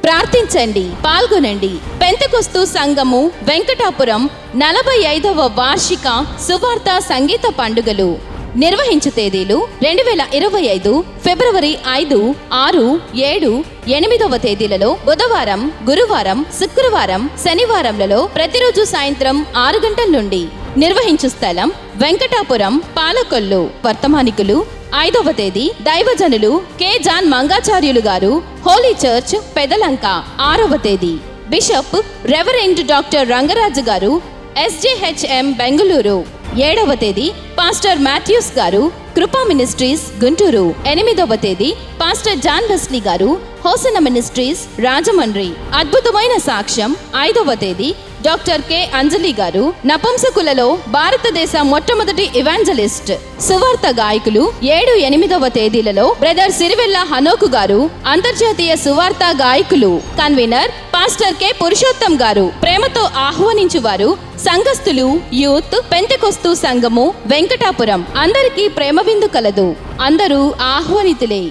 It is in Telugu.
ప్రార్థించండి, పాల్గొనండి. పెంతెకొస్తు సంఘము వెంకటాపురం 45వ వార్షిక సువార్త సంగీత పండుగలు నిర్వహించు తేదీలు 2025 ఫిబ్రవరి 5, 6, 7, 8వ తేదీలలో బుధవారం, గురువారం, శుక్రవారం, శనివారంలలో ప్రతిరోజు సాయంత్రం 6 గంటల నుండి. నిర్వహించు స్థలం వెంకటాపురం, పాలకొల్లు. వర్తమానికులు 5వ తేదీ దైవజనులు కె. జాన్ మంగాచార్యులు గారు, హోలీ చర్చ్, పెదలంక. 6వ తేదీ బిషప్ రెవరెండ్ డాక్టర్ రంగరాజు గారు, SJHM బెంగళూరు. 7వ తేదీ పాస్టర్ మాథ్యూస్ గారు, కృపా మినిస్ట్రీస్, గుంటూరు. 8వ తేదీ పాస్టర్ జాన్ వెస్లీ గారు, హోసన మినిస్ట్రీస్, రాజమండ్రి. అద్భుతమైన సాక్ష్యం 5వ తేదీ డాక్టర్ కె. అంజలి గారు, నపుంసకులలో భారతదేశ మొట్టమొదటి ఇవాంజలిస్ట్. సువార్త గాయకులు 7, 8వ తేదీలలో బ్రదర్ సిరివెల్ల హనోకు గారు, అంతర్జాతీయ సువార్త గాయకులు. Convener pastor K. పురుషోత్తం గారు. ప్రేమతో ఆహ్వానించువారు సంఘస్థులు, యూత్, పెంతెకొస్తు సంఘము వెంకటాపురం. అందరికీ ప్రేమ విందు కలదు. అందరూ ఆహ్వానితులే.